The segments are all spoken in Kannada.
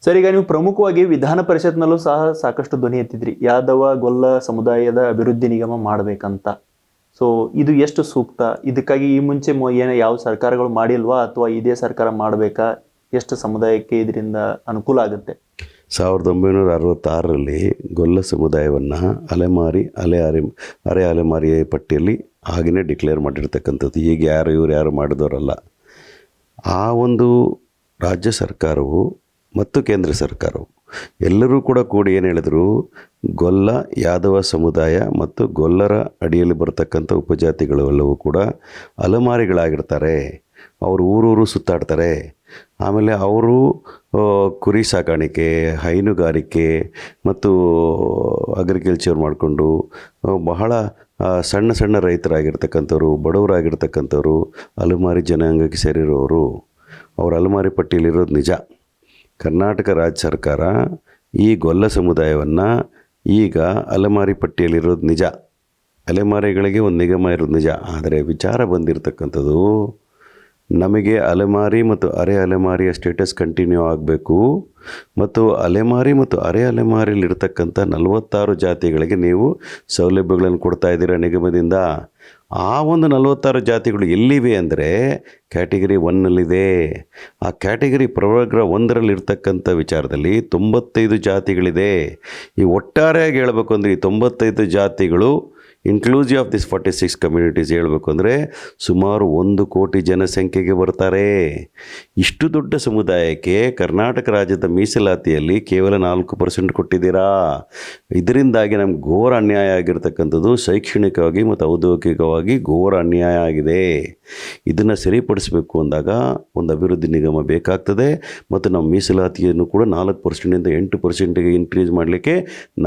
ಸರ್, ಈಗ ನೀವು ಪ್ರಮುಖವಾಗಿ ವಿಧಾನ ಪರಿಷತ್ನಲ್ಲೂ ಸಹ ಸಾಕಷ್ಟು ಧ್ವನಿ ಎತ್ತಿದ್ರಿ, ಯಾದವ ಗೊಲ್ಲ ಸಮುದಾಯದ ಅಭಿವೃದ್ಧಿ ನಿಗಮ ಮಾಡಬೇಕಂತ. ಸೊ ಇದು ಎಷ್ಟು ಸೂಕ್ತ? ಇದಕ್ಕಾಗಿ ಈ ಮುಂಚೆ ಯಾವ ಸರ್ಕಾರಗಳು ಮಾಡಿಲ್ವಾ, ಅಥವಾ ಇದೇ ಸರ್ಕಾರ ಮಾಡಬೇಕಾ? ಎಷ್ಟು ಸಮುದಾಯಕ್ಕೆ ಇದರಿಂದ ಅನುಕೂಲ ಆಗುತ್ತೆ? 1966ರಲ್ಲಿ ಗೊಲ್ಲ ಸಮುದಾಯವನ್ನು ಅರೆ ಅಲೆಮಾರಿ ಪಟ್ಟಿಯಲ್ಲಿ ಹಾಗೆಯೇ ಡಿಕ್ಲೇರ್ ಮಾಡಿರ್ತಕ್ಕಂಥದ್ದು. ಈಗ ಇವ್ರು ಮಾಡಿದವರಲ್ಲ. ಆ ಒಂದು ರಾಜ್ಯ ಸರ್ಕಾರವು ಮತ್ತು ಕೇಂದ್ರ ಸರ್ಕಾರವು ಎಲ್ಲರೂ ಕೂಡ ಕೂಡಿ ಏನು ಹೇಳಿದ್ರು, ಗೊಲ್ಲ ಯಾದವ ಸಮುದಾಯ ಮತ್ತು ಗೊಲ್ಲರ ಅಡಿಯಲ್ಲಿ ಬರ್ತಕ್ಕಂಥ ಉಪಜಾತಿಗಳೆಲ್ಲವೂ ಕೂಡ ಅಲೆಮಾರಿಗಳಾಗಿರ್ತಾರೆ. ಅವರು ಊರೂರು ಸುತ್ತಾಡ್ತಾರೆ. ಆಮೇಲೆ ಅವರು ಕುರಿ ಸಾಕಾಣಿಕೆ, ಹೈನುಗಾರಿಕೆ ಮತ್ತು ಅಗ್ರಿಕಲ್ಚರ್ ಮಾಡಿಕೊಂಡು ಬಹಳ ಸಣ್ಣ ಸಣ್ಣ ರೈತರಾಗಿರ್ತಕ್ಕಂಥವ್ರು, ಬಡವರಾಗಿರ್ತಕ್ಕಂಥವ್ರು, ಅಲೆಮಾರಿ ಜನಾಂಗಕ್ಕೆ ಸೇರಿರೋರು. ಅವರು ಅಲೆಮಾರಿ ಪಟ್ಟಿಯಲ್ಲಿರೋದು ನಿಜ. ಕರ್ನಾಟಕ ರಾಜ್ಯ ಸರ್ಕಾರ ಈ ಗೊಲ್ಲ ಸಮುದಾಯವನ್ನು ಈಗ ಅಲೆಮಾರಿ ಪಟ್ಟಿಯಲ್ಲಿರೋದು ನಿಜ. ಅಲೆಮಾರಿಗಳಿಗೆ ಒಂದು ನಿಗಮ ಇರೋದು ನಿಜ. ಆದರೆ ವಿಚಾರ ಬಂದಿರತಕ್ಕಂಥದ್ದು, ನಮಗೆ ಅಲೆಮಾರಿ ಮತ್ತು ಅರೆ ಅಲೆಮಾರಿಯ ಸ್ಟೇಟಸ್ ಕಂಟಿನ್ಯೂ ಆಗಬೇಕು ಮತ್ತು ಅಲೆಮಾರಿ ಮತ್ತು ಅರೆ ಅಲೆಮಾರಿಯಲ್ಲಿರ್ತಕ್ಕಂಥ 46 ಜಾತಿಗಳಿಗೆ ನೀವು ಸೌಲಭ್ಯಗಳನ್ನು ಕೊಡ್ತಾ ಇದ್ದೀರಾ ನಿಗಮದಿಂದ. ಆ ಒಂದು 46 ಜಾತಿಗಳು ಎಲ್ಲಿವೆ ಅಂದರೆ ಕ್ಯಾಟಗರಿ 1ನಲ್ಲಿದೆ. ಆ ಕ್ಯಾಟಗರಿ ಪ್ರವರ್ಗ 1ರಲ್ಲಿರ್ತಕ್ಕಂಥ ವಿಚಾರದಲ್ಲಿ 95 ಜಾತಿಗಳಿದೆ. ಈ ಒಟ್ಟಾರೆಯಾಗಿ ಹೇಳಬೇಕು ಅಂದರೆ ಈ 95 ಜಾತಿಗಳು ಇನ್ಕ್ಲೂಸಿವ್ ಆಫ್ ದಿಸ್ 46 ಕಮ್ಯುನಿಟೀಸ್ ಹೇಳಬೇಕು ಅಂದರೆ ಸುಮಾರು 1 ಕೋಟಿ ಜನಸಂಖ್ಯೆಗೆ ಬರ್ತಾರೆ. ಇಷ್ಟು ದೊಡ್ಡ ಸಮುದಾಯಕ್ಕೆ ಕರ್ನಾಟಕ ರಾಜ್ಯದ ಮೀಸಲಾತಿಯಲ್ಲಿ ಕೇವಲ 4% ಕೊಟ್ಟಿದ್ದೀರಾ. ಇದರಿಂದಾಗಿ ನಮ್ಗೆ ಘೋರ ಅನ್ಯಾಯ ಆಗಿರ್ತಕ್ಕಂಥದ್ದು. ಶೈಕ್ಷಣಿಕವಾಗಿ ಮತ್ತು ಔದ್ಯೋಗಿಕವಾಗಿ ಘೋರ ಅನ್ಯಾಯ ಆಗಿದೆ. ಇದನ್ನು ಸರಿಪಡಿಸಬೇಕು ಅಂದಾಗ ಒಂದು ಅಭಿವೃದ್ಧಿ ನಿಗಮ ಬೇಕಾಗ್ತದೆ. ಮತ್ತು ನಮ್ಮ ಮೀಸಲಾತಿಯನ್ನು ಕೂಡ 4%ಇಂದ 8%ಗೆ ಇನ್ಕ್ರೀಸ್ ಮಾಡಲಿಕ್ಕೆ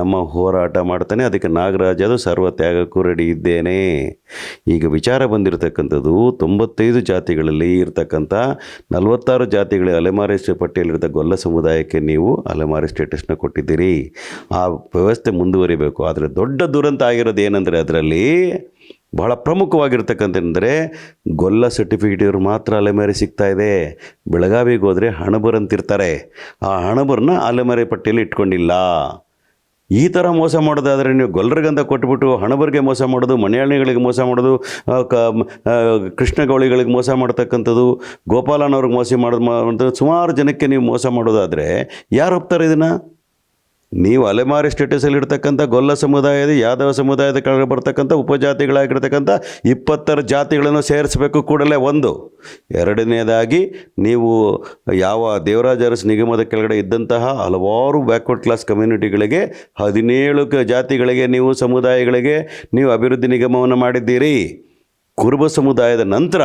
ನಮ್ಮ ಹೋರಾಟ ಮಾಡ್ತಾನೆ. ಅದಕ್ಕೆ ನಾಗರಾಜ್ ಅದು ಸರ್ವ ತ್ಯಾಗಕ್ಕೂ ರೆಡಿ ಇದ್ದೇನೆ. ಈಗ ವಿಚಾರ ಬಂದಿರತಕ್ಕಂಥದ್ದು 95 ಜಾತಿಗಳಲ್ಲಿ ಇರ್ತಕ್ಕಂಥ 46 ಜಾತಿಗಳ ಅಲೆಮಾರಿ ಪಟ್ಟಿಯಲ್ಲಿರ್ತ ಗೊಲ್ಲ ಸಮುದಾಯಕ್ಕೆ ನೀವು ಅಲೆಮಾರಿ ಸ್ಟೇಟಸ್ನ ಕೊಟ್ಟಿದ್ದೀರಿ. ಆ ವ್ಯವಸ್ಥೆ ಮುಂದುವರಿಬೇಕು. ಆದರೆ ದೊಡ್ಡ ದುರಂತ ಆಗಿರೋದು ಏನಂದರೆ, ಅದರಲ್ಲಿ ಬಹಳ ಪ್ರಮುಖವಾಗಿರ್ತಕ್ಕಂಥಂದರೆ ಗೊಲ್ಲ ಸರ್ಟಿಫಿಕೇಟ್ ಇವರು ಮಾತ್ರ ಅಲೆಮಾರಿ ಸಿಗ್ತಾ ಇದೆ. ಬೆಳಗಾವಿಗೆ ಹೋದರೆ ಹಣಬರ್ ಅಂತಿರ್ತಾರೆ. ಆ ಹಣಬರ್ನ ಅಲೆಮಾರಿ ಪಟ್ಟಿಯಲ್ಲಿ ಇಟ್ಕೊಂಡಿಲ್ಲ. ಈ ಥರ ಮೋಸ ಮಾಡೋದಾದರೆ ನೀವು ಗೊಲ್ಲರಿಗಂತ ಕೊಟ್ಬಿಟ್ಟು ಹಣಬರ್ಗೆ ಮೋಸ ಮಾಡೋದು, ಮನೆಯಾಳಿಗಳಿಗೆ ಮೋಸ ಮಾಡೋದು, ಕೃಷ್ಣಗೌಳಿಗಳಿಗೆ ಮೋಸ ಮಾಡ್ತಕ್ಕಂಥದ್ದು, ಗೋಪಾಲನವ್ರಿಗೆ ಮೋಸ ಮಾಡೋದು, ಸುಮಾರು ಜನಕ್ಕೆ ನೀವು ಮೋಸ ಮಾಡೋದಾದರೆ ಯಾರು ಒಪ್ತಾರೆ ಇದನ್ನು? ನೀವು ಅಲೆಮಾರಿ ಸ್ಟೇಟಸಲ್ಲಿ ಇರ್ತಕ್ಕಂಥ ಗೊಲ್ಲ ಸಮುದಾಯದ, ಯಾದವ ಸಮುದಾಯದ ಕೆಳಗೆ ಬರ್ತಕ್ಕಂಥ ಉಪಜಾತಿಗಳಾಗಿರ್ತಕ್ಕಂಥ 26 ಜಾತಿಗಳನ್ನು ಸೇರಿಸಬೇಕು ಕೂಡಲೇ. ಒಂದು. ಎರಡನೇದಾಗಿ, ನೀವು ಯಾವ ದೇವರಾಜ ಅರಸ್ ನಿಗಮದ ಕೆಳಗಡೆ ಇದ್ದಂತಹ ಹಲವಾರು ಬ್ಯಾಕ್ವರ್ಡ್ ಕ್ಲಾಸ್ ಕಮ್ಯುನಿಟಿಗಳಿಗೆ 17 ಜಾತಿಗಳಿಗೆ ನೀವು ಸಮುದಾಯಗಳಿಗೆ ನೀವು ಅಭಿವೃದ್ಧಿ ನಿಗಮವನ್ನು ಮಾಡಿದ್ದೀರಿ. ಕುರುಬ ಸಮುದಾಯದ ನಂತರ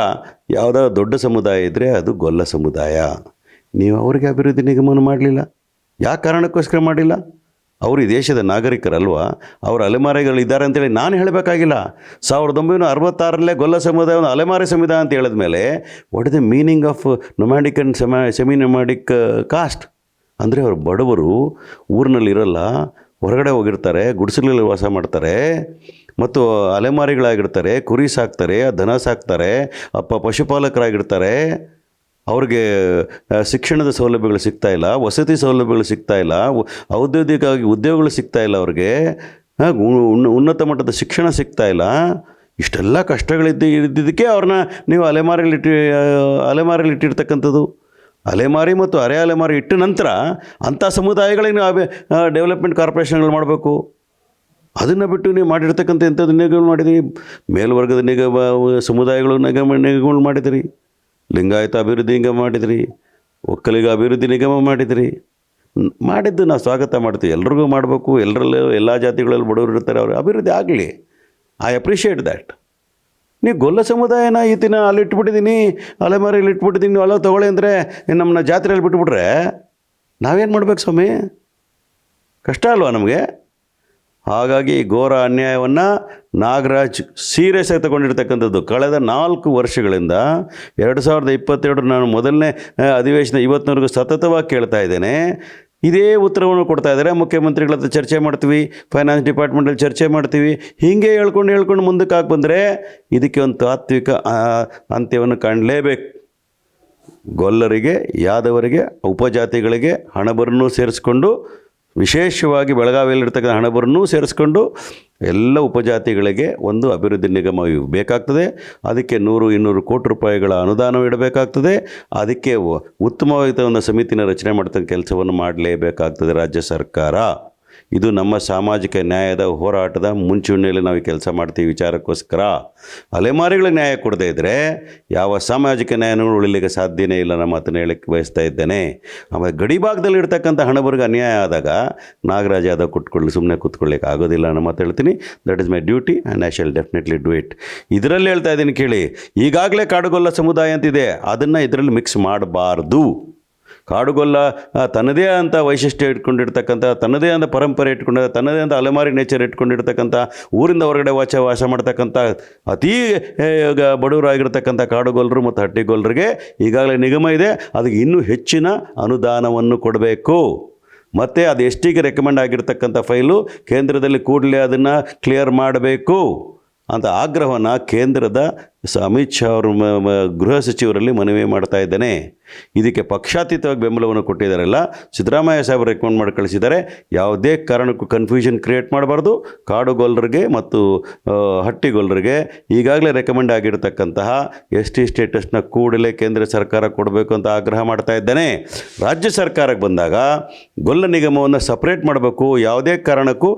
ಯಾವುದಾದ್ರು ದೊಡ್ಡ ಸಮುದಾಯ ಇದ್ದರೆ ಅದು ಗೊಲ್ಲ ಸಮುದಾಯ. ನೀವು ಅವರಿಗೆ ಅಭಿವೃದ್ಧಿ ನಿಗಮವನ್ನು ಮಾಡಲಿಲ್ಲ. ಯಾವ ಕಾರಣಕ್ಕೋಸ್ಕರ ಮಾಡಿಲ್ಲ? ಅವರು ಈ ದೇಶದ ನಾಗರಿಕರಲ್ವಾ? ಅವರು ಅಲೆಮಾರಿಗಳಿದ್ದಾರೆ ಅಂತೇಳಿ ನಾನು ಹೇಳಬೇಕಾಗಿಲ್ಲ. 1966ರಲ್ಲೇ ಗೊಲ್ಲ ಸಮುದಾಯ ಒಂದು ಅಲೆಮಾರಿ ಸಮುದಾಯ ಅಂತ ಹೇಳಿದ ಮೇಲೆ what is the meaning of nomadic and semi nomadic cost? ಅಂದರೆ ಅವರು ಬಡವರು, ಊರಿನಲ್ಲಿರಲ್ಲ, ಹೊರಗಡೆ ಹೋಗಿರ್ತಾರೆ, ಗುಡಿಸಲಲ್ಲಿ ವಾಸ ಮಾಡ್ತಾರೆ ಮತ್ತು ಅಲೆಮಾರಿಗಳಾಗಿರ್ತಾರೆ, ಕುರಿ ಸಾಕ್ತಾರೆ, ದನ ಸಾಕ್ತಾರೆ, ಪಶುಪಾಲಕರಾಗಿರ್ತಾರೆ. ಅವ್ರಿಗೆ ಶಿಕ್ಷಣದ ಸೌಲಭ್ಯಗಳು ಸಿಗ್ತಾಯಿಲ್ಲ, ವಸತಿ ಸೌಲಭ್ಯಗಳು ಸಿಗ್ತಾಯಿಲ್ಲ, ಔದ್ಯೋಗಿಕವಾಗಿ ಉದ್ಯೋಗಗಳು ಸಿಗ್ತಾಯಿಲ್ಲ, ಅವ್ರಿಗೆ ಉನ್ನತ ಮಟ್ಟದ ಶಿಕ್ಷಣ ಸಿಗ್ತಾಯಿಲ್ಲ. ಇಷ್ಟೆಲ್ಲ ಇದ್ದಿದ್ದಕ್ಕೆ ಅವ್ರನ್ನ ನೀವು ಅಲೆಮಾರಿಲಿ ಇಟ್ಟಿರ್ತಕ್ಕಂಥದ್ದು. ಅಲೆಮಾರಿ ಮತ್ತು ಅರೆ ಅಲೆಮಾರಿ ಇಟ್ಟ ನಂತರ ಅಂಥ ಸಮುದಾಯಗಳಿಗೆ ನೀವು ಡೆವಲಪ್ಮೆಂಟ್ ಕಾರ್ಪೊರೇಷನ್ಗಳು ಮಾಡಬೇಕು. ಅದನ್ನು ಬಿಟ್ಟು ನೀವು ಮಾಡಿರ್ತಕ್ಕಂಥ ಎಂಥದ್ದು ನಿಗಮ ಮಾಡಿದಿರಿ? ಮೇಲ್ವರ್ಗದ ನಿಗಮ ಸಮುದಾಯಗಳು ನಿಗಮಗಳು ಮಾಡಿದಿರಿ, ಲಿಂಗಾಯತ ಅಭಿವೃದ್ಧಿ ನಿಗಮ ಮಾಡಿದಿರಿ, ಒಕ್ಕಲಿಗ ಅಭಿವೃದ್ಧಿ ನಿಗಮ ಮಾಡಿದ್ದು ನಾವು ಸ್ವಾಗತ ಮಾಡ್ತೀವಿ. ಎಲ್ರಿಗೂ ಮಾಡಬೇಕು. ಎಲ್ಲರಲ್ಲೂ ಎಲ್ಲ ಜಾತಿಗಳಲ್ಲಿ ಬಡವರು ಇರ್ತಾರೆ, ಅವ್ರ ಅಭಿವೃದ್ಧಿ ಆಗಲಿ. I appreciate that. ನೀವು ಗೊಲ್ಲ ಸಮುದಾಯನ ಈತಿನ ಅಲ್ಲಿ ಇಟ್ಬಿಟ್ಟಿದ್ದೀನಿ, ಅಲೆಮಾರಿಯಲ್ಲಿ ಇಟ್ಬಿಟ್ಟಿದ್ದೀನಿ, ನೀವು ಅಲ್ಲ ತೊಗೊಳ್ಳಿ ಅಂದರೆ ನಮ್ಮನ್ನ ಜಾತ್ರೆಯಲ್ಲಿ ಬಿಟ್ಬಿಟ್ರೆ ನಾವೇನು ಮಾಡ್ಬೇಕು ಸ್ವಾಮಿ? ಕಷ್ಟ ಅಲ್ವಾ ನಮಗೆ? ಹಾಗಾಗಿ ಘೋರ ಅನ್ಯಾಯವನ್ನು ನಾಗರಾಜ್ ಸೀರಿಯಸ್ ಆಗಿ ತಗೊಂಡಿರ್ತಕ್ಕಂಥದ್ದು. ಕಳೆದ 4 ವರ್ಷಗಳಿಂದ 2022 ನಾನು ಮೊದಲನೇ ಅಧಿವೇಶನ ಇವತ್ತಿನವರೆಗೂ ಸತತವಾಗಿ ಕೇಳ್ತಾ ಇದ್ದೇನೆ. ಇದೇ ಉತ್ತರವನ್ನು ಕೊಡ್ತಾ ಇದ್ದಾರೆ. ಮುಖ್ಯಮಂತ್ರಿಗಳ ಹತ್ರ ಚರ್ಚೆ ಮಾಡ್ತೀವಿ, ಫೈನಾನ್ಸ್ ಡಿಪಾರ್ಟ್ಮೆಂಟಲ್ಲಿ ಚರ್ಚೆ ಮಾಡ್ತೀವಿ. ಹೀಗೆ ಹೇಳ್ಕೊಂಡು ಮುಂದಕ್ಕೆ ಬಂದರೆ ಇದಕ್ಕೆ ಒಂದು ತಾತ್ವಿಕ ಅಂತ್ಯವನ್ನು ಕಾಣಲೇಬೇಕು. ಗೊಲ್ಲರಿಗೆ, ಯಾದವರಿಗೆ, ಉಪಜಾತಿಗಳಿಗೆ ಹಣಬರನ್ನು ಸೇರಿಸ್ಕೊಂಡು, ವಿಶೇಷವಾಗಿ ಬೆಳಗಾವಿಯಲ್ಲಿರ್ತಕ್ಕಂಥ ಹಣಬರನ್ನು ಸೇರಿಸ್ಕೊಂಡು ಎಲ್ಲ ಉಪಜಾತಿಗಳಿಗೆ ಒಂದು ಅಭಿವೃದ್ಧಿ ನಿಗಮ ಬೇಕಾಗ್ತದೆ. ಅದಕ್ಕೆ 100-200 ಕೋಟಿ ರೂಪಾಯಿಗಳ ಅನುದಾನ ಇಡಬೇಕಾಗ್ತದೆ. ಅದಕ್ಕೆ ಉತ್ತಮವಾದ ಒಂದು ಸಮಿತಿನ ರಚನೆ ಮಾಡ್ತಕ್ಕಂಥ ಕೆಲಸವನ್ನು ಮಾಡಲೇಬೇಕಾಗ್ತದೆ ರಾಜ್ಯ ಸರ್ಕಾರ. ಇದು ನಮ್ಮ ಸಾಮಾಜಿಕ ನ್ಯಾಯದ ಹೋರಾಟದ ಮುಂಚೂಣಿಯಲ್ಲಿ ನಾವು ಕೆಲಸ ಮಾಡ್ತೀವಿ. ವಿಚಾರಕ್ಕೋಸ್ಕರ ಅಲೆಮಾರಿಗಳಿಗೆ ನ್ಯಾಯ ಕೊಡದೇ ಇದ್ದರೆ ಯಾವ ಸಾಮಾಜಿಕ ನ್ಯಾಯನೂ ಉಳಿಲಿಕ್ಕೆ ಸಾಧ್ಯನೇ ಇಲ್ಲ. ನಮ್ಮ ಮಾತನ್ನು ಹೇಳಕ್ಕೆ ಬಯಸ್ತಾ ಇದ್ದೇನೆ. ಆಮೇಲೆ ಗಡಿ ಭಾಗದಲ್ಲಿ ಇರ್ತಕ್ಕಂಥ ಹಣಬರಿಗೆ ಅನ್ಯಾಯ ಆದಾಗ ನಾಗರಾಜ್ ಯಾದವ್ ಸುಮ್ಮನೆ ಕೂತ್ಕೊಳ್ಳಿಕ್ಕೆ ಆಗೋದಿಲ್ಲ ಅನ್ನೋ ಮಾತು ಹೇಳ್ತೀನಿ. That is my duty and I shall definitely do it. ಇದರಲ್ಲಿ ಹೇಳ್ತಾ ಇದ್ದೀನಿ ಕೇಳಿ. ಈಗಾಗಲೇ ಕಾಡುಗೊಲ್ಲ ಸಮುದಾಯ ಅಂತಿದೆ, ಅದನ್ನು ಇದರಲ್ಲಿ ಮಿಕ್ಸ್ ಮಾಡಬಾರ್ದು. ಕಾಡುಗೊಲ್ಲ ತನ್ನದೇ ಅಂತ ವೈಶಿಷ್ಟ್ಯ ಇಟ್ಕೊಂಡಿರ್ತಕ್ಕಂಥ, ತನ್ನದೇ ಅಂತ ಪರಂಪರೆ ಇಟ್ಕೊಂಡು, ತನ್ನದೇ ಅಂತ ಅಲೆಮಾರಿ ನೇಚರ್ ಇಟ್ಕೊಂಡಿರ್ತಕ್ಕಂಥ, ಊರಿಂದ ಹೊರಗಡೆ ವಾಸ ಮಾಡ್ತಕ್ಕಂಥ ಅತೀ ಬಡವರಾಗಿರ್ತಕ್ಕಂಥ ಕಾಡುಗೊಲ್ಲರು ಮತ್ತು ಹಟ್ಟಿಗೊಲ್ಲರಿಗೆ ಈಗಾಗಲೇ ನಿಗಮ ಇದೆ. ಅದಕ್ಕೆ ಇನ್ನೂ ಹೆಚ್ಚಿನ ಅನುದಾನವನ್ನು ಕೊಡಬೇಕು. ಮತ್ತು ಅದು ಎಷ್ಟಿಗೆ ರೆಕಮೆಂಡ್ ಆಗಿರ್ತಕ್ಕಂಥ ಫೈಲು ಕೇಂದ್ರದಲ್ಲಿ ಕೂಡಲೇ ಅದನ್ನು ಕ್ಲಿಯರ್ ಮಾಡಬೇಕು ಅಂತ ಆಗ್ರಹವನ್ನು ಕೇಂದ್ರದ ಅಮಿತ್ ಶಾ ಅವರು ಗೃಹ ಸಚಿವರಲ್ಲಿ ಮನವಿ ಮಾಡ್ತಾ ಇದ್ದೇನೆ. ಇದಕ್ಕೆ ಪಕ್ಷಾತೀತವಾಗಿ ಬೆಂಬಲವನ್ನು ಕೊಟ್ಟಿದ್ದಾರಲ್ಲ, ಸಿದ್ದರಾಮಯ್ಯ ಸಾಹೇಬರು ರೆಕಮೆಂಡ್ ಮಾಡಿ ಕಳಿಸಿದ್ದಾರೆ. ಯಾವುದೇ ಕಾರಣಕ್ಕೂ ಕನ್ಫ್ಯೂಷನ್ ಕ್ರಿಯೇಟ್ ಮಾಡಬಾರ್ದು. ಕಾಡುಗೊಲ್ಲರಿಗೆ ಮತ್ತು ಹಟ್ಟಿಗೊಲ್ಲರಿಗೆ ಈಗಾಗಲೇ ರೆಕಮೆಂಡ್ ಆಗಿರ್ತಕ್ಕಂತಹ ST ಸ್ಟೇಟಸ್ನ ಕೂಡಲೇ ಕೇಂದ್ರ ಸರ್ಕಾರ ಕೊಡಬೇಕು ಅಂತ ಆಗ್ರಹ ಮಾಡ್ತಾ ಇದ್ದೇನೆ. ರಾಜ್ಯ ಸರ್ಕಾರಕ್ಕೆ ಬಂದಾಗ ಗೊಲ್ಲ ನಿಗಮವನ್ನು ಸಪ್ರೇಟ್ ಮಾಡಬೇಕು. ಯಾವುದೇ ಕಾರಣಕ್ಕೂ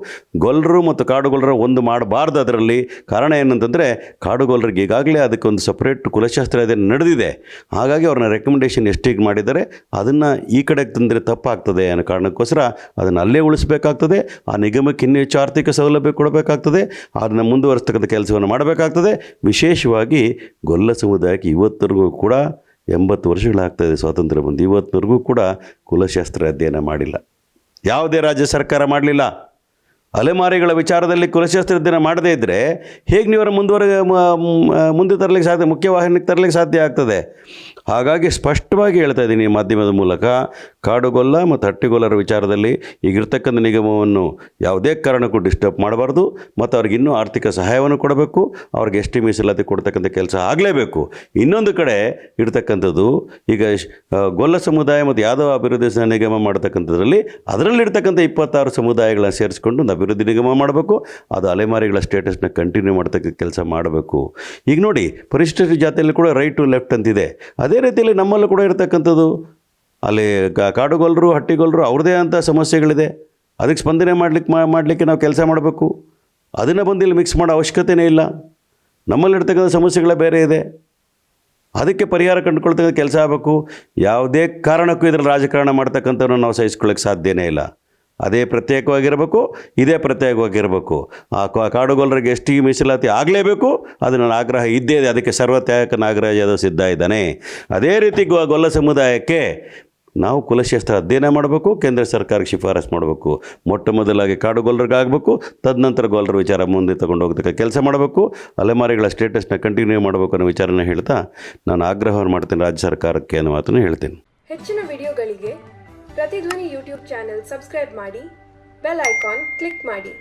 ಗೊಲ್ಲರು ಮತ್ತು ಕಾಡುಗೊಲ್ಲರು ಒಂದು ಮಾಡಬಾರ್ದು. ಅದರಲ್ಲಿ ಕಾರಣ ಏನಂತಂದರೆ ಕಾಡುಗೊಲ್ಲರಿಗೆ ಈಗಾಗಲೇ ಅದಕ್ಕೊಂದು ಸಪ್ರೇಟ್ ಕುಲಶಾಸ್ತ್ರ ಅಧ್ಯಯನ ನಡೆದಿದೆ. ಹಾಗಾಗಿ ಅವ್ರನ್ನ ರೆಕಮೆಂಡೇಷನ್ ಎಷ್ಟಿಗೆ ಮಾಡಿದ್ದಾರೆ ಅದನ್ನು ಈ ಕಡೆಗೆ ತಂದರೆ ತಪ್ಪಾಗ್ತದೆ ಅನ್ನೋ ಕಾರಣಕ್ಕೋಸ್ಕರ ಅದನ್ನು ಅಲ್ಲೇ ಉಳಿಸಬೇಕಾಗ್ತದೆ. ಆ ನಿಗಮಕ್ಕೆ ಇನ್ನೂ ಹೆಚ್ಚು ಆರ್ಥಿಕ ಸೌಲಭ್ಯ ಕೊಡಬೇಕಾಗ್ತದೆ. ಅದನ್ನು ಮುಂದುವರಿಸ್ತಕ್ಕಂಥ ಕೆಲಸವನ್ನು ಮಾಡಬೇಕಾಗ್ತದೆ. ವಿಶೇಷವಾಗಿ ಗೊಲ್ಲ ಸಮುದಾಯಕ್ಕೆ ಇವತ್ತರೆಗೂ ಕೂಡ 80 ವರ್ಷಗಳಾಗ್ತಾಯಿದೆ ಸ್ವಾತಂತ್ರ್ಯ ಬಂದು, ಇವತ್ತಿನವರೆಗೂ ಕೂಡ ಕುಲಶಾಸ್ತ್ರ ಅಧ್ಯಯನ ಮಾಡಿಲ್ಲ. ಯಾವುದೇ ರಾಜ್ಯ ಸರ್ಕಾರ ಮಾಡಲಿಲ್ಲ. ಅಲೆಮಾರಿಗಳ ವಿಚಾರದಲ್ಲಿ ಕುಲಶಾಸ್ತ್ರ ಅಧ್ಯಯನ ಮಾಡದೇ ಇದ್ದರೆ ಹೇಗೆ ನೀವು ಮುಂದೆ ತರಲಿಕ್ಕೆ ಸಾಧ್ಯ, ಮುಖ್ಯವಾಹಿನಿಗೆ ತರಲಿಕ್ಕೆ ಸಾಧ್ಯ ಆಗ್ತದೆ. ಹಾಗಾಗಿ ಸ್ಪಷ್ಟವಾಗಿ ಹೇಳ್ತಾ ಇದ್ದೀನಿ ಮಾಧ್ಯಮದ ಮೂಲಕ, ಕಾಡುಗೊಲ್ಲ ಮತ್ತು ಹಟ್ಟಿಗೊಲ್ಲರ ವಿಚಾರದಲ್ಲಿ ಈಗಿರ್ತಕ್ಕಂಥ ನಿಗಮವನ್ನು ಯಾವುದೇ ಕಾರಣಕ್ಕೂ ಡಿಸ್ಟರ್ಬ್ ಮಾಡಬಾರ್ದು. ಮತ್ತು ಅವ್ರಿಗೆ ಇನ್ನೂ ಆರ್ಥಿಕ ಸಹಾಯವನ್ನು ಕೊಡಬೇಕು. ಅವ್ರಿಗೆ ಎಷ್ಟು ಮೀಸಲಾತಿ ಕೊಡ್ತಕ್ಕಂಥ ಕೆಲಸ ಆಗಲೇಬೇಕು. ಇನ್ನೊಂದು ಕಡೆ ಇರ್ತಕ್ಕಂಥದ್ದು ಈಗ ಗೊಲ್ಲ ಸಮುದಾಯ ಮತ್ತು ಯಾದವ ಅಭಿವೃದ್ಧಿ ನಿಗಮ ಮಾಡ್ತಕ್ಕಂಥದ್ರಲ್ಲಿ ಅದರಲ್ಲಿರ್ತಕ್ಕಂಥ 26 ಸಮುದಾಯಗಳನ್ನ ಸೇರಿಸ್ಕೊಂಡು ಒಂದು ಅಭಿವೃದ್ಧಿ ನಿಗಮ ಮಾಡಬೇಕು. ಅದು ಅಲೆಮಾರಿಗಳ ಸ್ಟೇಟಸ್ನ ಕಂಟಿನ್ಯೂ ಮಾಡ್ತಕ್ಕಂಥ ಕೆಲಸ ಮಾಡಬೇಕು. ಈಗ ನೋಡಿ, ಪರಿಶಿಷ್ಟ ಜಾತಿಯಲ್ಲಿ ಕೂಡ ರೈಟ್ ಟು ಲೆಫ್ಟ್ ಅಂತಿದೆ. ಅದೇ ರೀತಿಯಲ್ಲಿ ನಮ್ಮಲ್ಲೂ ಕೂಡ ಇರತಕ್ಕಂಥದ್ದು ಅಲ್ಲಿ ಕಾಡುಗೊಲ್ಲರು ಹಟ್ಟಿಗೊಲ್ಲರು ಅವ್ರದ್ದೇ ಅಂತ ಸಮಸ್ಯೆಗಳಿದೆ. ಅದಕ್ಕೆ ಸ್ಪಂದನೆ ಮಾಡಲಿಕ್ಕೆ ನಾವು ಕೆಲಸ ಮಾಡಬೇಕು. ಅದನ್ನು ಬಂದು ಇಲ್ಲಿ ಮಿಕ್ಸ್ ಮಾಡೋ ಅವಶ್ಯಕತೆಯೇ ಇಲ್ಲ. ನಮ್ಮಲ್ಲಿರ್ತಕ್ಕಂಥ ಸಮಸ್ಯೆಗಳೇ ಬೇರೆ ಇದೆ. ಅದಕ್ಕೆ ಪರಿಹಾರ ಕಂಡುಕೊಳ್ತಕ್ಕಂಥ ಕೆಲಸ ಆಗಬೇಕು. ಯಾವುದೇ ಕಾರಣಕ್ಕೂ ಇದರಲ್ಲಿ ರಾಜಕಾರಣ ಮಾಡ್ತಕ್ಕಂಥವ್ರನ್ನ ನಾವು ಸಹಿಸ್ಕೊಳ್ಳೋಕ್ಕೆ ಸಾಧ್ಯನೇ ಇಲ್ಲ. ಅದೇ ಪ್ರತ್ಯೇಕವಾಗಿರಬೇಕು, ಇದೇ ಪ್ರತ್ಯೇಕವಾಗಿರಬೇಕು. ಆ ಕಾಡುಗೊಲ್ಲರಿಗೆ ST ಮೀಸಲಾತಿ ಆಗಲೇಬೇಕು. ಅದು ನನ್ನ ಆಗ್ರಹ ಇದ್ದೇ ಇದೆ. ಅದಕ್ಕೆ ಸರ್ವತ್ಯಾಗಕ್ಕೆ ನಾಗರಾಜ್ ಯಾದವ್ ಸಿದ್ಧ ಇದ್ದಾನೆ. ಅದೇ ರೀತಿ ಗೊಲ್ಲ ಸಮುದಾಯಕ್ಕೆ ನಾವು ಕುಲಶಾಸ್ತ್ರ ಅಧ್ಯಯನ ಮಾಡಬೇಕು. ಕೇಂದ್ರ ಸರ್ಕಾರಕ್ಕೆ ಶಿಫಾರಸು ಮಾಡಬೇಕು. ಮೊಟ್ಟ ಮೊದಲಾಗಿ ಕಾಡುಗೊಲ್ಲರಿಗಾಗಬೇಕು, ತದನಂತರ ಗೊಲ್ಲರ ವಿಚಾರ ಮುಂದೆ ತಗೊಂಡು ಹೋಗ್ತಕ್ಕ ಕೆಲಸ ಮಾಡಬೇಕು. ಅಲೆಮಾರಿಗಳ ಸ್ಟೇಟಸ್ನ ಕಂಟಿನ್ಯೂ ಮಾಡಬೇಕು ಅನ್ನೋ ವಿಚಾರನ ಹೇಳ್ತಾ ನಾನು ಆಗ್ರಹವನ್ನು ಮಾಡ್ತೇನೆ ರಾಜ್ಯ ಸರ್ಕಾರಕ್ಕೆ ಅನ್ನೋ ಮಾತನ್ನು ಹೇಳ್ತೇನೆ. ಹೆಚ್ಚಿನ ವಿಡಿಯೋಗಳಿಗೆ ಪ್ರತಿಧ್ವನಿ ಯೂಟ್ಯೂಬ್ ಚಾನೆಲ್ ಸಬ್ಸ್ಕ್ರೈಬ್ ಮಾಡಿ, ಬೆಲ್ ಐಕಾನ್ ಕ್ಲಿಕ್ ಮಾಡಿ.